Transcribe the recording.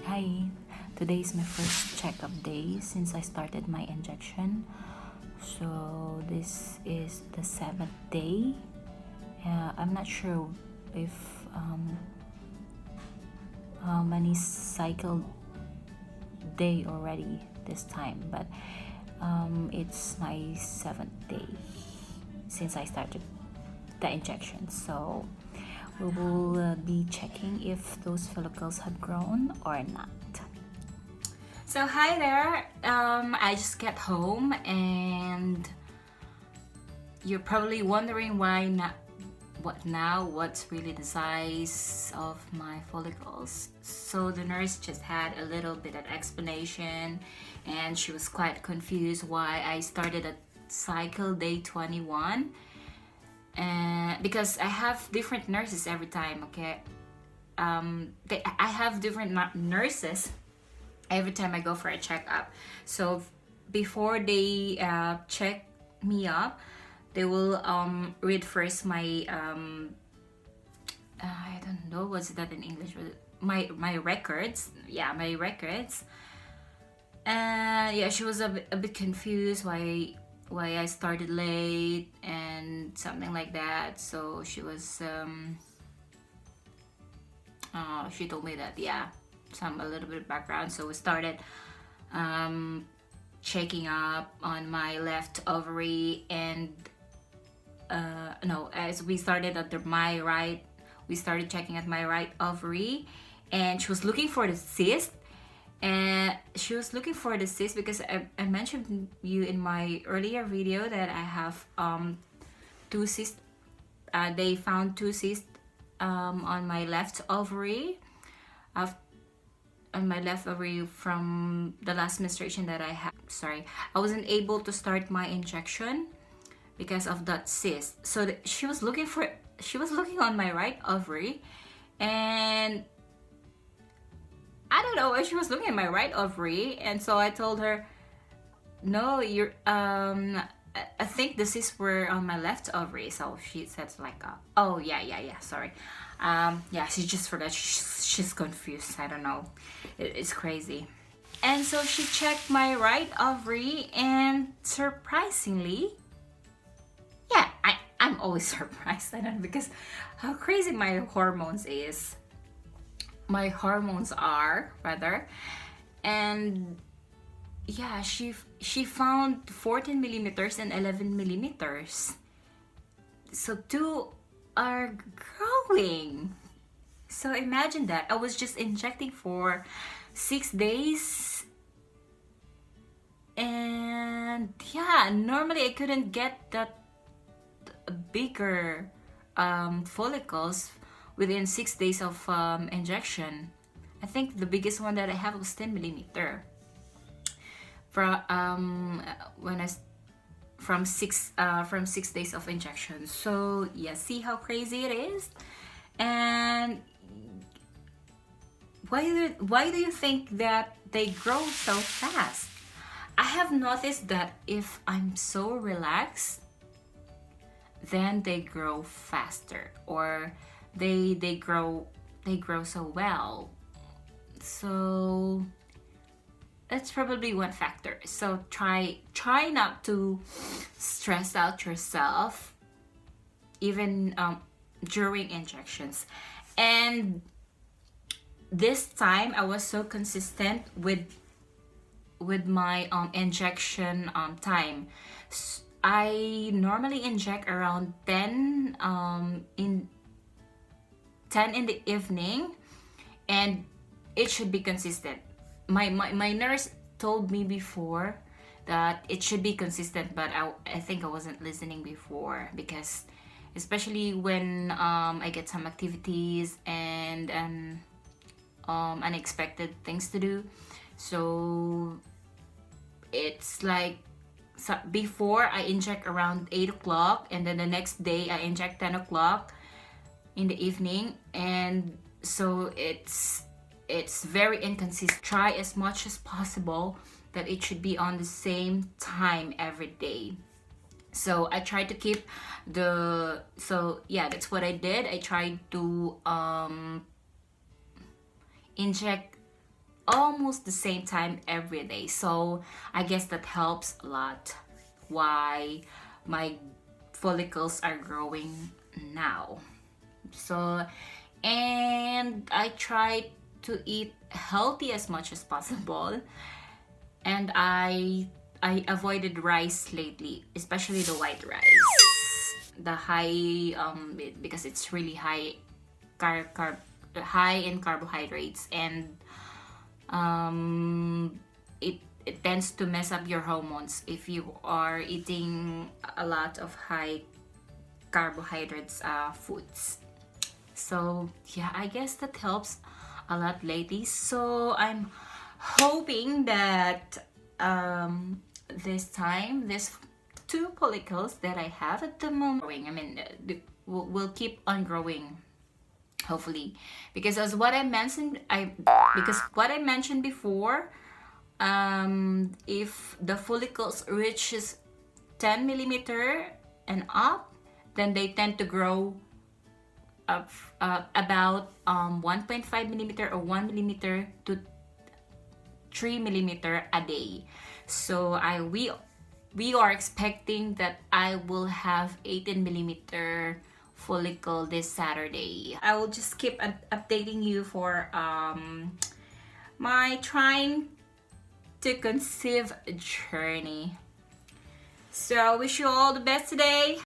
Hi, today is my first checkup day since I started my injection. So this is the 7th day. I'm not sure if how many cycle day already this time, but it's my 7th day since I started the injection. So we will be checking if those follicles have grown or not. So hi there, I just got home and you're probably wondering why not, what's really the size of my follicles. So the nurse just had a little bit of explanation and she was quite confused why I started at cycle day 21. Because I have different nurses every time, okay? I have different nurses every time I go for a checkup. So before they check me up, they will read first my I don't know what's that in English, my records. Yeah, my records. Yeah, she was a bit confused why I started late and something like that. So she was she told me that, yeah, a little bit of background. So we started checking up on my left ovary, and no, as we started at my right, we started checking at my right ovary, and she was looking for the cyst. And she was looking for the cyst because I mentioned you in my earlier video that I have 2 cysts. They found 2 cysts on my left ovary, from the last menstruation that I had. Sorry, I wasn't able to start my injection because of that cyst. So she was looking on my right ovary, and I don't know why she was looking at my right ovary. And so I told her, no, you're I think the cysts were on my left ovary. So she said like, oh yeah, sorry. Yeah, she just forgot. She's confused. I don't know. It's crazy. And so she checked my right ovary, and surprisingly, yeah, I'm always surprised. I don't know, because how crazy my hormones are, rather. And yeah, she found 14 millimeters and 11 millimeters. So 2 are growing. So imagine that. I was just injecting for 6 days, and yeah, normally I couldn't get that bigger follicles within 6 days of injection. I think the biggest one that I have was 10 millimeter from 6 days of injection. So yeah, see how crazy it is. And why do you think that they grow so fast? I have noticed that if I'm so relaxed, then they grow faster, or they grow so well. So that's probably one factor. So try not to stress out yourself even during injections. And this time I was so consistent with my injection time. I normally inject around 10 in the evening, and it should be consistent. My nurse told me before that it should be consistent, but I think I wasn't listening before, because especially when I get some activities and unexpected things to do. So it's like, so before I inject around 8 o'clock, and then the next day I inject 10 o'clock in the evening. And so it's very inconsistent. Try as much as possible that it should be on the same time every day. So I tried to keep so yeah, that's what I did. I tried to inject almost the same time every day. So I guess that helps a lot why my follicles are growing now. So, and I try to eat healthy as much as possible, and I avoided rice lately, especially the white rice, the high because it's really high in carbohydrates, and it tends to mess up your hormones if you are eating a lot of high carbohydrates foods. So yeah, I guess that helps a lot lately. So I'm hoping that this time, this two follicles that I have at the moment, growing. I mean, will keep on growing, hopefully, because as what I mentioned, because what I mentioned before, if the follicles reaches 10 millimeter and up, then they tend to grow up about 1.5 millimeter or 1 millimeter to 3 millimeter a day. So we are expecting that I will have 18 millimeter follicle this Saturday. I will just keep updating you for my trying to conceive journey. So I wish you all the best today.